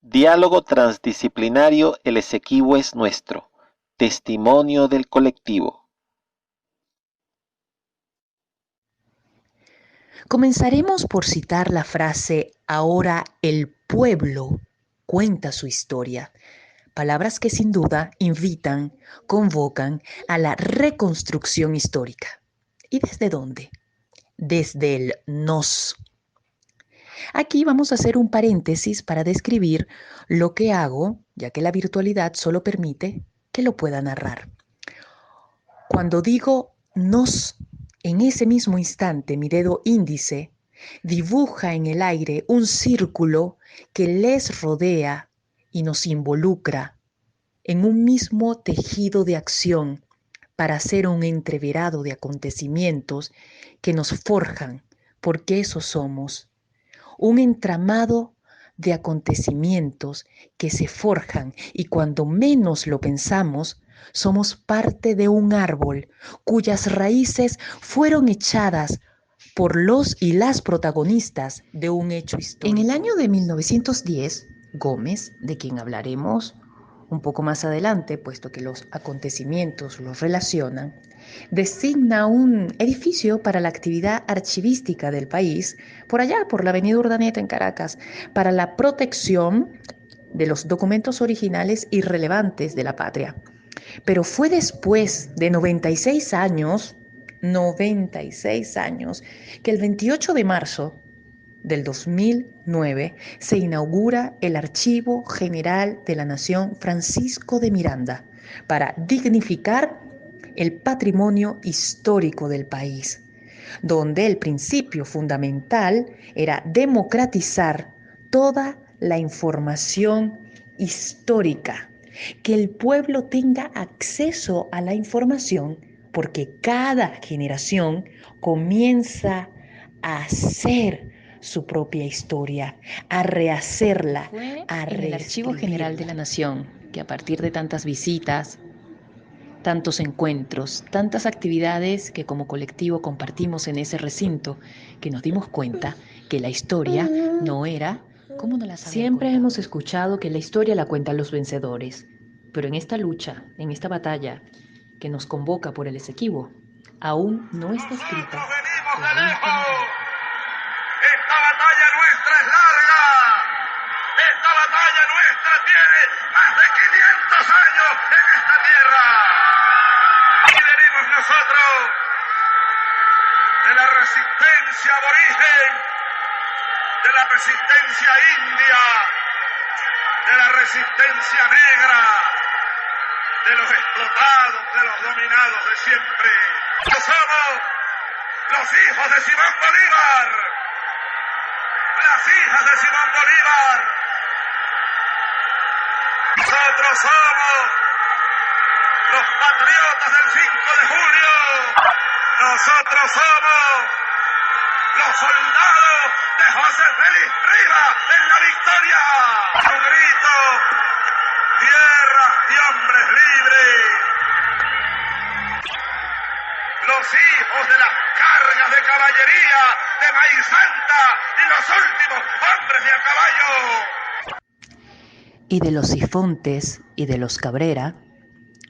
Diálogo transdisciplinario El Esequibo es nuestro. Testimonio del colectivo. Comenzaremos por citar la frase "ahora el pueblo cuenta su historia", palabras que sin duda invitan, convocan a la reconstrucción histórica. ¿Y desde dónde? Desde el nos. Aquí vamos a hacer un paréntesis para describir lo que hago, ya que la virtualidad solo permite que lo pueda narrar. Cuando digo nos, en ese mismo instante mi dedo índice dibuja en el aire un círculo que les rodea y nos involucra en un mismo tejido de acción para hacer un entreverado de acontecimientos que nos forjan, porque eso somos, un entramado de acontecimientos que se forjan y cuando menos lo pensamos, somos parte de un árbol cuyas raíces fueron echadas por los y las protagonistas de un hecho histórico. En el año de 1910, Gómez, de quien hablaremos un poco más adelante, puesto que los acontecimientos los relacionan, designa un edificio para la actividad archivística del país, por allá, por la avenida Urdaneta en Caracas, para la protección de los documentos originales y relevantes de la patria. Pero fue después de 96 años, que el 28 de marzo del 2009 se inaugura el Archivo General de la Nación Francisco de Miranda para dignificar el patrimonio histórico del país, donde el principio fundamental era democratizar toda la información histórica, que el pueblo tenga acceso a la información, porque cada generación comienza a hacer su propia historia, a rehacerla, a en el Archivo General de la Nación, que a partir de tantas visitas, tantos encuentros, tantas actividades que como colectivo compartimos en ese recinto, que nos dimos cuenta que la historia no era como nos la sabían. Siempre hemos escuchado que la historia la cuentan los vencedores, pero en esta lucha, en esta batalla que nos convoca por el Esequibo, aún no está escrita. Nosotros venimos de lejos. Esta batalla nuestra es larga. Esta batalla nuestra tiene más de 500 años en esta tierra. Y venimos nosotros de la resistencia aborigen, de la resistencia india, de la resistencia negra, de los explotados, de los dominados de siempre. Somos los hijos de Simón Bolívar, las hijas de Simón Bolívar. Nosotros somos los patriotas del 5 de julio. Nosotros somos los soldados de José Félix Rivas en la victoria. Un grito, tierra y hombres libres. Los hijos de las cargas de caballería de Maíz Santa y los últimos hombres de a caballo. Y de los Sifontes y de los Cabrera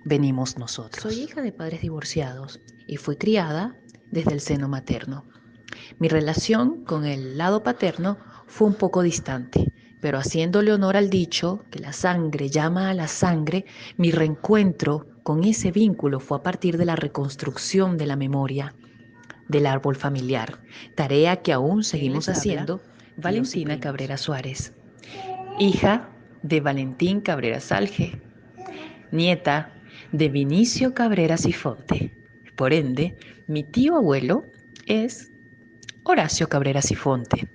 venimos nosotros. Soy hija de padres divorciados y fui criada desde el seno materno. Mi relación con el lado paterno fue un poco distante, pero haciéndole honor al dicho que la sangre llama a la sangre, mi reencuentro con ese vínculo fue a partir de la reconstrucción de la memoria del árbol familiar, tarea que aún seguimos haciendo. Valentina Cabrera Suárez, hija de Valentín Cabrera Salge, nieta de Vinicio Cabrera Sifonte. Por ende, mi tío abuelo es Horacio Cabrera Sifonte,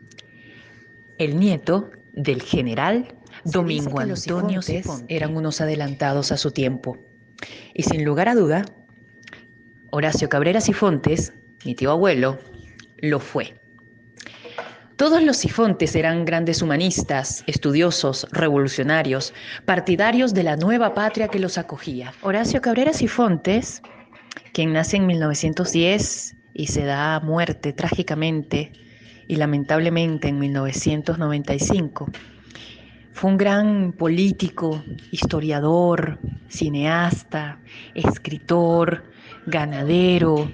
el nieto del general Domingo Antonio Sifonte. Eran unos adelantados a su tiempo. Y sin lugar a duda, Horacio Cabrera Sifontes, mi tío abuelo, lo fue. Todos los Sifontes eran grandes humanistas, estudiosos, revolucionarios, partidarios de la nueva patria que los acogía. Horacio Cabrera Sifontes, quien nace en 1910 y se da muerte trágicamente y lamentablemente en 1995, Fue un gran político, historiador, cineasta, escritor, ganadero.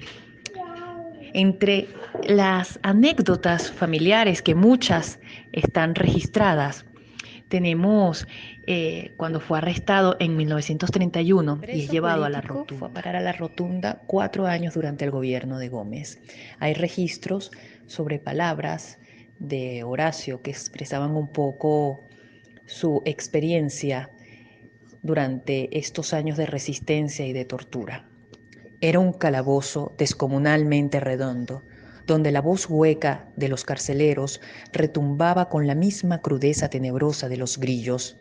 Entre las anécdotas familiares, que muchas están registradas, tenemos cuando fue arrestado en 1931 y es llevado a la Rotunda. Fue a parar a la Rotunda 4 años durante el gobierno de Gómez. Hay registros sobre palabras de Horacio que expresaban un poco su experiencia durante estos años de resistencia y de tortura. Era un calabozo descomunalmente redondo, donde la voz hueca de los carceleros retumbaba con la misma crudeza tenebrosa de los grillos,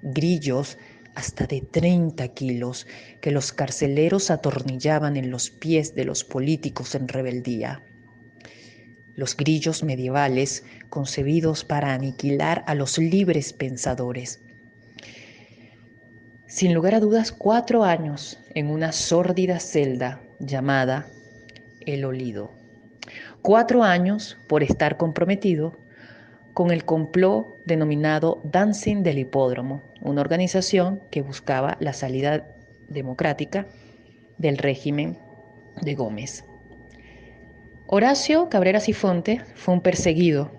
grillos hasta de 30 kilos que los carceleros atornillaban en los pies de los políticos en rebeldía. Los grillos medievales concebidos para aniquilar a los libres pensadores. Sin lugar a dudas, 4 años en una sórdida celda llamada El Olido. 4 años por estar comprometido con el complot denominado Dancing del Hipódromo, una organización que buscaba la salida democrática del régimen de Gómez. Horacio Cabrera Sifontes fue un perseguido.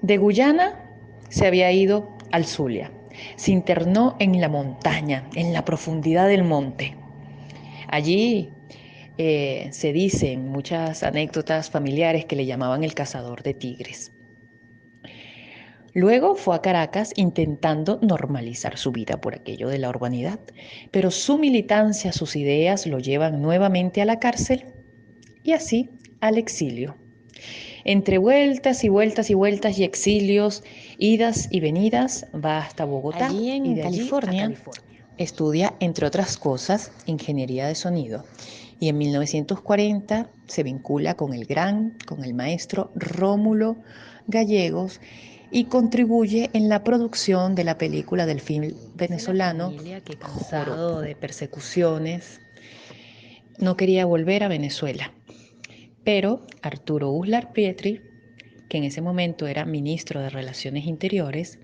De Guyana se había ido al Zulia. Se internó en la montaña, en la profundidad del monte. Allí se dicen muchas anécdotas familiares que le llamaban el cazador de tigres. Luego fue a Caracas intentando normalizar su vida por aquello de la urbanidad, pero su militancia, sus ideas lo llevan nuevamente a la cárcel y así al exilio. Entre vueltas y vueltas y vueltas y exilios, idas y venidas, va hasta Bogotá. Allí en California Estudia, entre otras cosas, ingeniería de sonido. Y en 1940 se vincula con el maestro Rómulo Gallegos y contribuye en la producción de la película del film venezolano que cansado de persecuciones no quería volver a Venezuela. Pero Arturo Uslar Pietri, que en ese momento era ministro de Relaciones Interiores,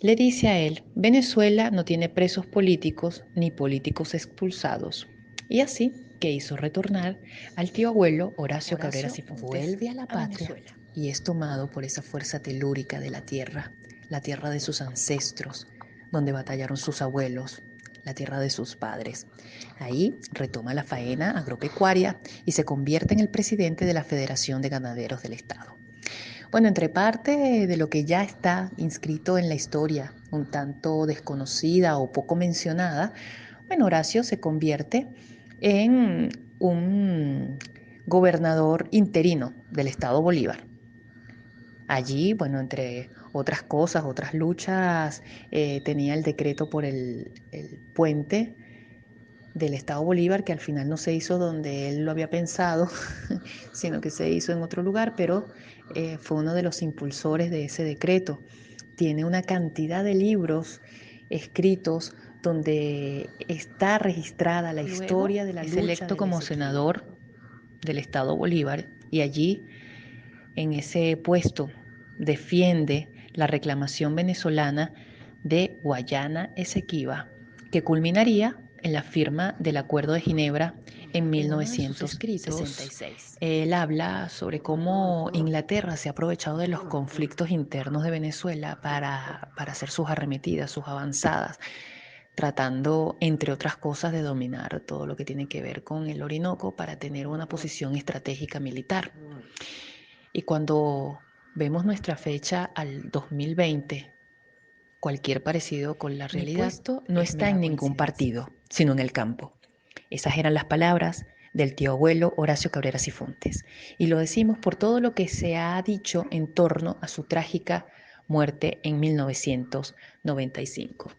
le dice a él: Venezuela no tiene presos políticos ni políticos expulsados. Y así que hizo retornar al tío abuelo Horacio Cabrera Sifontes. Vuelve a la patria Venezuela. Y es tomado por esa fuerza telúrica de la tierra de sus ancestros, donde batallaron sus abuelos, la tierra de sus padres. Ahí retoma la faena agropecuaria y se convierte en el presidente de la Federación de Ganaderos del Estado. Bueno, entre parte de lo que ya está inscrito en la historia, un tanto desconocida o poco mencionada, bueno, Horacio se convierte en un gobernador interino del Estado Bolívar. Allí, bueno, entre otras cosas, otras luchas, tenía el decreto por el puente del Estado Bolívar, que al final no se hizo donde él lo había pensado, sino que se hizo en otro lugar, pero fue uno de los impulsores de ese decreto. Tiene una cantidad de libros escritos donde está registrada la historia de la lucha. Es electo como senador del Estado Bolívar y allí, en ese puesto, defiende la reclamación venezolana de Guayana Esequiba, que culminaría en la firma del Acuerdo de Ginebra en 1966. Él habla sobre cómo Inglaterra se ha aprovechado de los conflictos internos de Venezuela para hacer sus arremetidas, sus avanzadas, tratando, entre otras cosas, de dominar todo lo que tiene que ver con el Orinoco para tener una posición estratégica militar. Y cuando vemos nuestra fecha al 2020, cualquier parecido con la realidad no está en ningún partido, sino en el campo. Esas eran las palabras del tío abuelo Horacio Cabrera Sifontes. Y lo decimos por todo lo que se ha dicho en torno a su trágica muerte en 1995.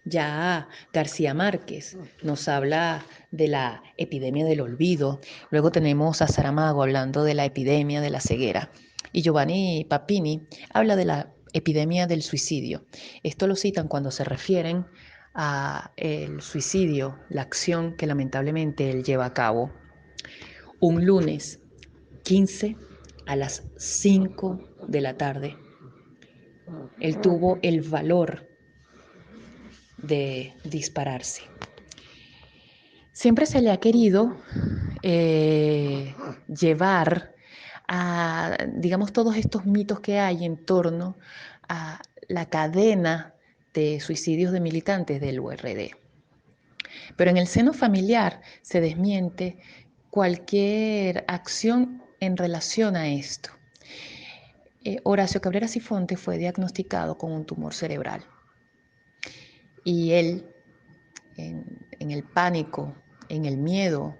Ya García Márquez nos habla de la epidemia del olvido. Luego tenemos a Saramago hablando de la epidemia de la ceguera. Y Giovanni Papini habla de la epidemia del suicidio. Esto lo citan cuando se refieren a el suicidio, la acción que lamentablemente él lleva a cabo. Un lunes 15 a las 5 de la tarde Él tuvo el valor de dispararse. Siempre se le ha querido llevar a, digamos, todos estos mitos que hay en torno a la cadena de suicidios de militantes del URD. Pero en el seno familiar se desmiente cualquier acción en relación a esto. Horacio Cabrera Sifonte fue diagnosticado con un tumor cerebral y él, en el pánico, en el miedo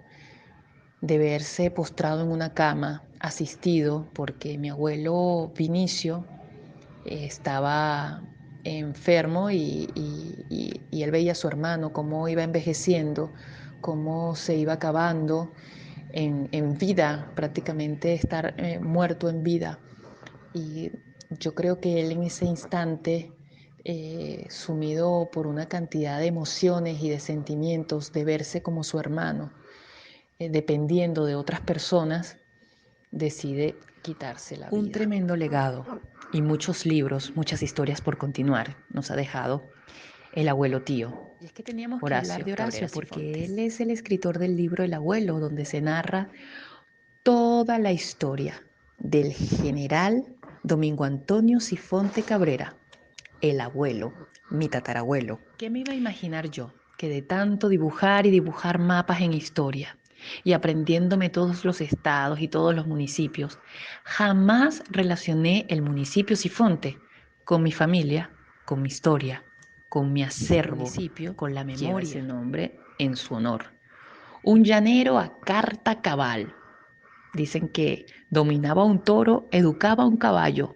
de verse postrado en una cama, asistido, porque mi abuelo Vinicio estaba enfermo y él veía a su hermano cómo iba envejeciendo, cómo se iba acabando en vida, prácticamente estar muerto en vida. Y yo creo que él en ese instante, sumido por una cantidad de emociones y de sentimientos, de verse como su hermano, dependiendo de otras personas, decide quitarse la vida. Un tremendo legado y muchos libros, muchas historias por continuar nos ha dejado el abuelo tío. Y es que teníamos que hablar de Horacio porque él es el escritor del libro El Abuelo, donde se narra toda la historia del general Domingo Antonio Sifonte Cabrera, el abuelo, mi tatarabuelo. ¿Qué me iba a imaginar yo? Que de tanto dibujar y dibujar mapas en historia y aprendiéndome todos los estados y todos los municipios, jamás relacioné el municipio Sifonte con mi familia, con mi historia, con mi acervo, con la memoria. Lleva ese nombre en su honor. Un llanero a carta cabal. Dicen que dominaba un toro, educaba un caballo,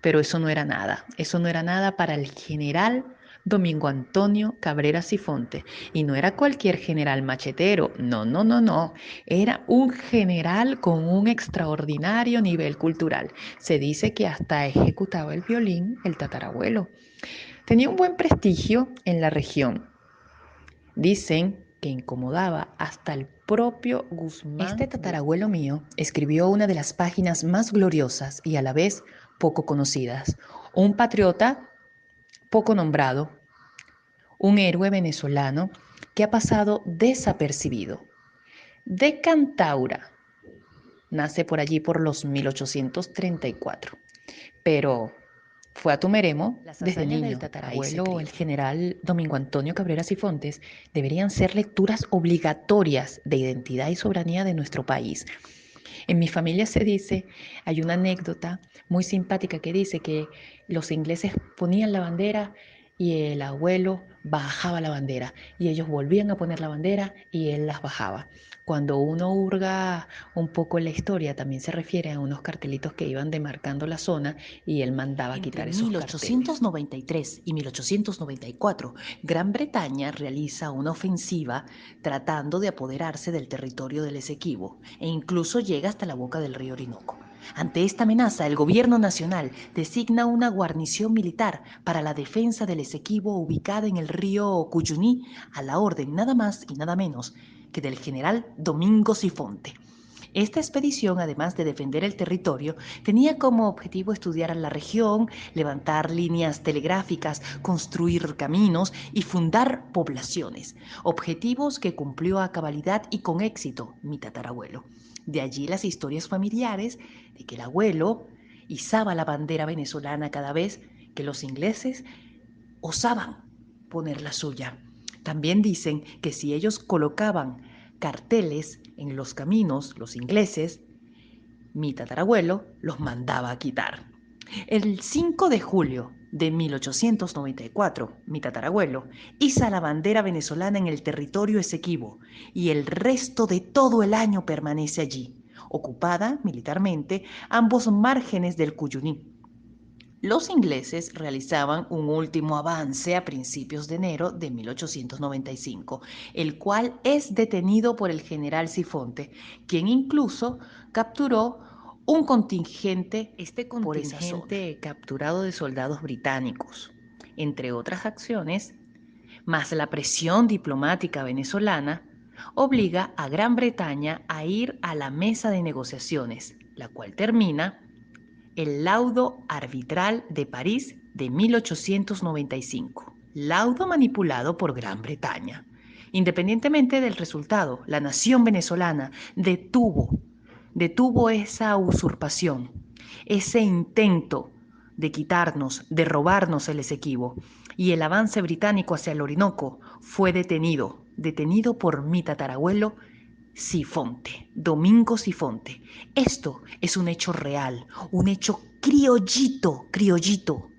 pero eso no era nada para el general Domingo Antonio Cabrera Sifonte. Y no era cualquier general machetero, no, era un general con un extraordinario nivel cultural. Se dice que hasta ejecutaba el violín el tatarabuelo. Tenía un buen prestigio en la región. Dicen que incomodaba hasta el propio Guzmán. Este tatarabuelo mío escribió una de las páginas más gloriosas y a la vez poco conocidas. Un patriota poco nombrado, un héroe venezolano que ha pasado desapercibido. De Cantaura, nace por allí por los 1834, pero fue a Tumeremo desde niño. El tatarabuelo, el general Domingo Antonio Cabrera Sifontes, deberían ser lecturas obligatorias de identidad y soberanía de nuestro país. En mi familia se dice, hay una anécdota muy simpática que dice que los ingleses ponían la bandera y el abuelo bajaba la bandera y ellos volvían a poner la bandera y él las bajaba. Cuando uno hurga un poco en la historia, también se refiere a unos cartelitos que iban demarcando la zona y él mandaba quitar esos carteles. En 1893 y 1894, Gran Bretaña realiza una ofensiva tratando de apoderarse del territorio del Esequibo e incluso llega hasta la boca del río Orinoco. Ante esta amenaza, el gobierno nacional designa una guarnición militar para la defensa del Esequibo ubicada en el río Cuyuní a la orden nada más y nada menos que del general Domingo Sifonte. Esta expedición, además de defender el territorio, tenía como objetivo estudiar la región, levantar líneas telegráficas, construir caminos y fundar poblaciones, objetivos que cumplió a cabalidad y con éxito mi tatarabuelo. De allí las historias familiares de que el abuelo izaba la bandera venezolana cada vez que los ingleses osaban poner la suya. También dicen que si ellos colocaban carteles en los caminos, los ingleses, mi tatarabuelo los mandaba a quitar. El 5 de julio de 1894, mi tatarabuelo iza la bandera venezolana en el territorio Esequibo y el resto de todo el año permanece allí, ocupada militarmente ambos márgenes del Cuyuní. Los ingleses realizaban un último avance a principios de enero de 1895, el cual es detenido por el general Sifonte, quien incluso capturó un contingente capturado de soldados británicos. Entre otras acciones, más la presión diplomática venezolana, obliga a Gran Bretaña a ir a la mesa de negociaciones, la cual termina el laudo arbitral de París de 1895, laudo manipulado por Gran Bretaña. Independientemente del resultado, la nación venezolana detuvo esa usurpación, ese intento de quitarnos, de robarnos el Esequibo, y el avance británico hacia el Orinoco fue detenido por mi tatarabuelo Sifonte, Domingo Sifonte. Esto es un hecho real, un hecho criollito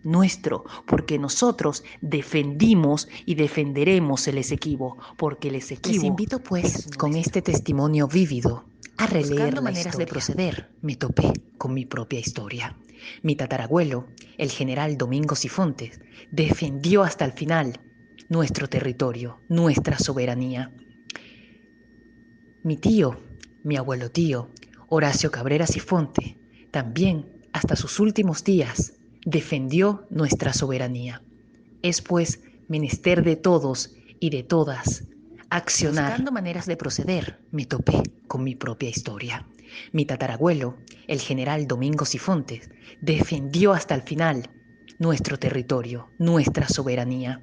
nuestro, porque nosotros defendimos y defenderemos el Esequibo, porque el Esequibo. Les invito pues con este testimonio vívido a releer Buscando la maneras de historia. Proceder, me topé con mi propia historia. Mi tatarabuelo, el general Domingo Sifontes, defendió hasta el final nuestro territorio, nuestra soberanía. Mi tío, mi abuelo tío, Horacio Cabrera Sifonte, también hasta sus últimos días defendió nuestra soberanía. Es pues menester de todos y de todas accionar. Buscando maneras de proceder, Me topé con mi propia historia. Mi tatarabuelo, el general Domingo Sifontes, defendió hasta el final nuestro territorio, nuestra soberanía.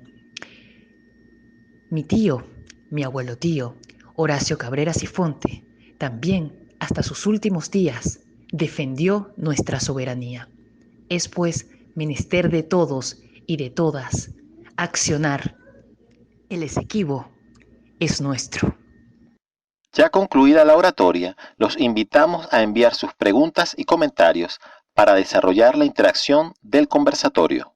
Mi tío, mi abuelo tío, Horacio Cabrera Sifonte, también hasta sus últimos días defendió nuestra soberanía. Es pues menester de todos y de todas accionar. El Esequibo es nuestro. Ya concluida la oratoria, los invitamos a enviar sus preguntas y comentarios para desarrollar la interacción del conversatorio.